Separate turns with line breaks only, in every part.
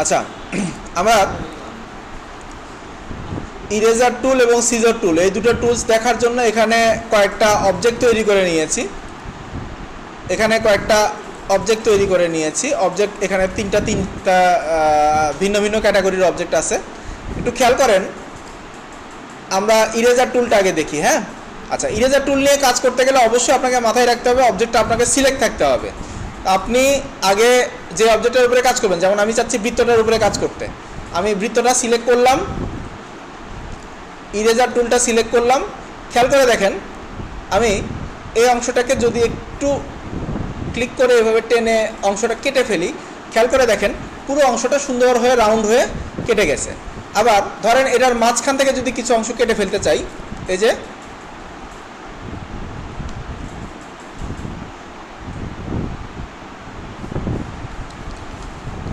আচ্ছা, আমরা ইরেজার টুল এবং সিজার টুল এই দুটো টুলস দেখার জন্য এখানে কয়েকটা অবজেক্ট তৈরি করে নিয়েছি। অবজেক্ট এখানে তিনটা ভিন্ন ভিন্ন ক্যাটাগরির অবজেক্ট আছে। একটু খেয়াল করেন, আমরা ইরেজার টুলটা আগে দেখি। হ্যাঁ, আচ্ছা, ইরেজার টুল নিয়ে কাজ করতে গেলে অবশ্যই আপনাকে মাথায় রাখতে হবে অবজেক্টটা আপনাকে সিলেক্ট থাকতে হবে। আপনি আগে যে অবজেক্টের উপরে কাজ করবেন, যেমন আমি চাচ্ছি বৃত্তটার উপরে কাজ করতে, আমি বৃত্তটা সিলেক্ট করলাম, ইরেজার টুলটা সিলেক্ট করলাম। খেয়াল করে দেখেন, আমি এই অংশটাকে যদি একটু ক্লিক করে এভাবে টেনে অংশটা কেটে ফেলি, খেয়াল করে দেখেন পুরো অংশটা সুন্দর হয়ে রাউন্ড হয়ে কেটে গেছে। আবার ধরেন এটার মাঝখান থেকে যদি কিছু অংশ কেটে ফেলতে চাই, এই যে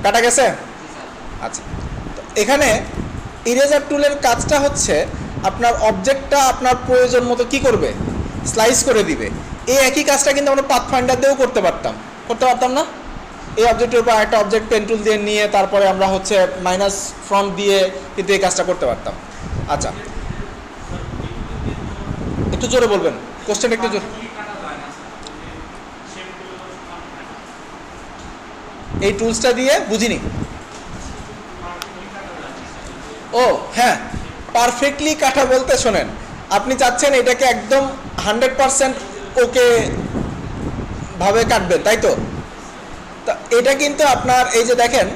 কাটা গেছে। আচ্ছা, তো এখানে ইরেজার টুলের কাজটা হচ্ছে আপনার অবজেক্টটা আপনার প্রয়োজন মতো কী করবে, স্লাইস করে দিবে। এই একই কাজটা কিন্তু আমরা পাথফাইন্ডার দিয়েও করতে পারতাম না? এই অবজেক্টের উপর একটা অবজেক্ট পেন টুল দিয়ে নিয়ে তারপরে আমরা হচ্ছে মাইনাস ফ্রন্ট দিয়ে কিন্তু এই কাজটা করতে পারতাম। আচ্ছা, একটু জোরে বলবেন কোশ্চেন, একটু জোরে। এই টুলসটা দিয়ে বুঝিনি। ও হ্যাঁ, পারফেক্টলি কাটা বলতে শোনেন, আপনি চাচ্ছেন এটাকে একদম 100% ওকে ভাবে কাটবেন, তাই তো? তা এটা কিন্তু আপনার এই যে দেখেন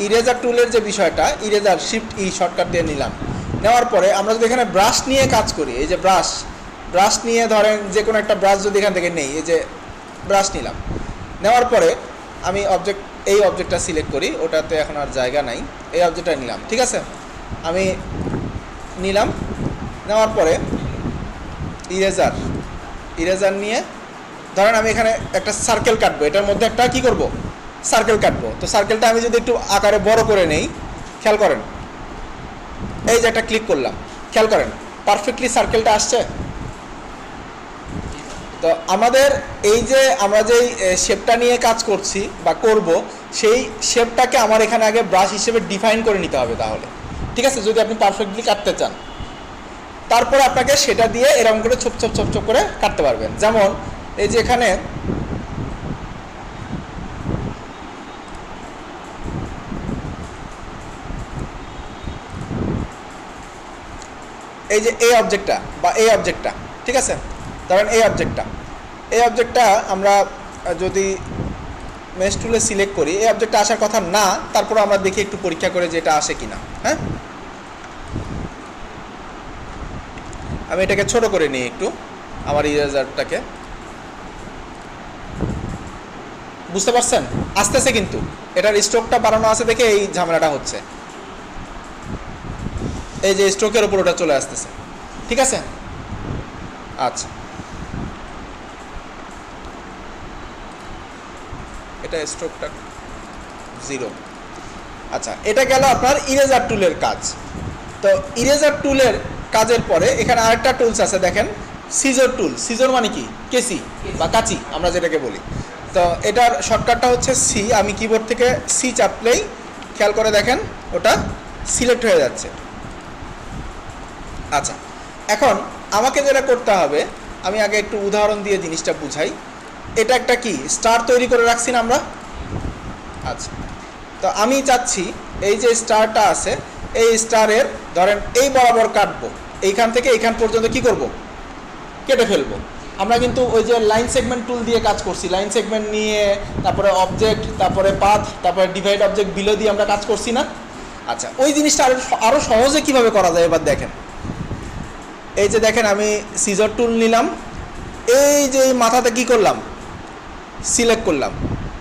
ইরেজার টুলের যে বিষয়টা, ইরেজার শিফট ই শর্টকাট দিয়ে নিলাম, নেওয়ার পরে আমরা যদি এখানে ব্রাশ নিয়ে কাজ করি, এই যে ব্রাশ নিয়ে ধরেন যে কোনো একটা ব্রাশ যদি এখান থেকে নেই, এই যে ব্রাশ নিলাম, নেওয়ার পরে আমি এই অবজেক্টটা সিলেক্ট করি, ওটাতে এখন আর জায়গা নাই, এই অবজেক্টটা নিলাম, ঠিক আছে? আমি নিলাম, নেওয়ার পরে ইরেজার নিয়ে ধরেন আমি এখানে একটা সার্কেল কাটবো, এটার মধ্যে একটা কি করব, সার্কেল কাটবো। তো সার্কেলটা আমি যদি একটু আকারে বড় করে নেই, খেয়াল করেন এই যে একটা ক্লিক করলাম, খেয়াল করেন পারফেক্টলি সার্কেলটা আসছে। তো আমাদের এই যে আমরা যেই শেপটা নিয়ে কাজ করছি বা করব, সেই শেপটাকে আমার এখানে আগে ব্রাশ হিসেবে ডিফাইন করে নিতে হবে তাহলে, ঠিক আছে? যদি আপনি পারফেক্টলি কাটতে চান, তারপরে আপনাকে সেটা দিয়ে এরকম করে ছোপ ছোপ ছোপ ছোপ করে কাটতে পারবেন। যেমন এই যে এখানে এই যে এই অবজেক্টটা বা এই অবজেক্টটা, ঠিক আছে? ধরেন এই অবজেক্টটা আমরা যদি মেশ টুলে সিলেক্ট করি, এই অবজেক্টটা আসার কথা না, তারপরে আমরা দেখি একটু পরীক্ষা করে যে এটা আসে কিনা। হ্যাঁ, আমি এটাকে ছোট করে নিই একটু, আমার ইরেজারটাকে, বুঝতে পারছেন? আসতেছে, কিন্তু এটার স্ট্রোকটা বাড়ানো আছে দেখে এই ঝামেলাটা হচ্ছে। এই যে স্ট্রোকের উপর ওটা চলে আসতেছে, ঠিক আছে? আচ্ছা, এটা স্ট্রোকটা 0। আচ্ছা, এটা গেল আপনার ইরেজার টুলের কাজ। তো ইরেজার টুলের কাজের পরে এখানে আরেকটা টুলস আছে, দেখেন সিজর টুল। সিজর মানে কি? কেসি বা কাঁচি আমরা যেটাকে বলি। তো এটার শর্টকাটটা হচ্ছে সি। আমি কিবোর্ড থেকে সি চাপলেই খেয়াল করে দেখেন ওটা সিলেক্ট হয়ে যাচ্ছে। আচ্ছা, এখন আমাকে যেটা করতে হবে, আমি আগে একটু উদাহরণ দিয়ে জিনিসটা বুঝাই। এটা একটা কি স্টার তৈরি করে রাখছি না আমরা? আচ্ছা, তো আমি চাচ্ছি এই যে স্টারটা আছে, এই স্টারের ধরেন এই বরাবর কাটবো, এইখান থেকে এইখান পর্যন্ত কি করব, কেটে ফেলবো। আমরা কিন্তু ওই যে লাইন সেগমেন্ট টুল দিয়ে কাজ করছি, লাইন সেগমেন্ট নিয়ে তারপরে অবজেক্ট, তারপরে পাথ, তারপরে ডিভাইড অবজেক্ট বিলো দিয়ে আমরা কাজ করছি না? আচ্ছা, ওই জিনিসটা আরও সহজে কিভাবে করা যায় এবার দেখেন। এই যে দেখেন আমি সিজার টুল নিলাম, এই যে এই মাথাতে কি করলাম, সিলেক্ট করলাম,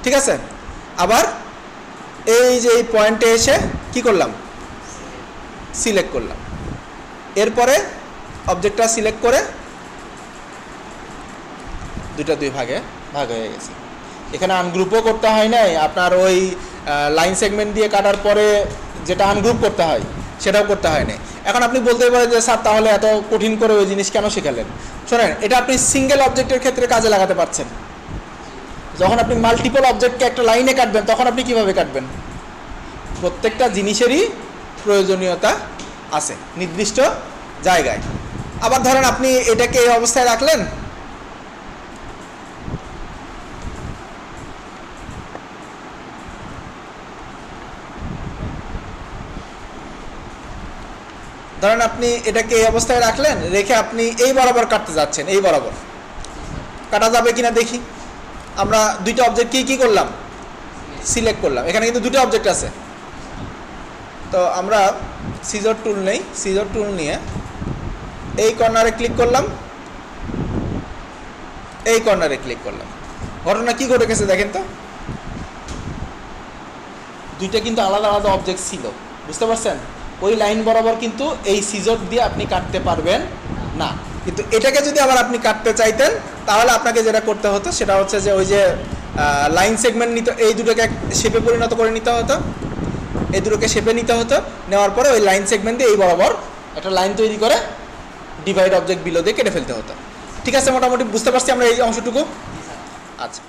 ঠিক আছে? আবার এই যে এই পয়েন্টে এসে কি করলাম, সিলেক্ট করলাম। এরপরে অবজেক্টটা সিলেক্ট করে দুইটা দুই ভাগে ভাগ হয়ে গেছে। এখানে আনগ্রুপও করতে হয় নাই, আপনার ওই লাইন সেগমেন্ট দিয়ে কাটার পরে যেটা আনগ্রুপ করতে হয় সেটাও করতে হয় না। এখন আপনি বলতে পারেন যে স্যার তাহলে এত কঠিন করে ওই জিনিস কেন শেখালেন? শোনেন, এটা আপনি সিঙ্গেল অবজেক্টের ক্ষেত্রে কাজে লাগাতে পারছেন। যখন আপনি মাল্টিপল অবজেক্টকে একটা লাইনে কাটবেন, তখন আপনি কিভাবে কাটবেন? প্রত্যেকটা জিনিসেরই প্রয়োজনীয়তা আছে নির্দিষ্ট জায়গায়। আবার ধরেন আপনি এটাকে এই অবস্থায় রাখলেন, ধরেন আপনি এটাকে এই অবস্থায় রাখলেন, রেখে আপনি এই বরাবর কাটতে যাচ্ছেন, এই বরাবর কাটা যাবে কিনা দেখি। আমরা দুইটা অবজেক্ট কি করলাম, সিলেক্ট করলাম। এখানে কিন্তু দুটো অবজেক্ট আছে, তো আমরা সিজার টুল নেই, সিজার টুল নিয়ে এই কর্নারে ক্লিক করলাম, এই কর্নারে ক্লিক করলাম। ঘটনা কি ঘটে গেছে দেখেন তো, দুইটা কিন্তু আলাদা আলাদা অবজেক্ট ছিল, বুঝতে পারছেন? ওই লাইন বরাবর কিন্তু এই সিজার দিয়ে আপনি কাটতে পারবেন না। কিন্তু এটাকে যদি আবার আপনি কাটতে চাইতেন, তাহলে আপনাকে যেটা করতে হতো সেটা হচ্ছে যে ওই যে লাইন সেগমেন্ট নিতে, এই দুটোকে শেপে পরিণত করে নিতে হতো, এই দুটোকে শেপে নিতে হতো। নেওয়ার পরে ওই লাইন সেগমেন্ট দিয়ে এই বরাবর একটা লাইন তৈরি করে ডিভাইড অবজেক্ট বিলো দিয়ে কেটে ফেলতে হতো। ঠিক আছে, মোটামুটি বুঝতে পারছি আমরা এই অংশটুকু। আচ্ছা।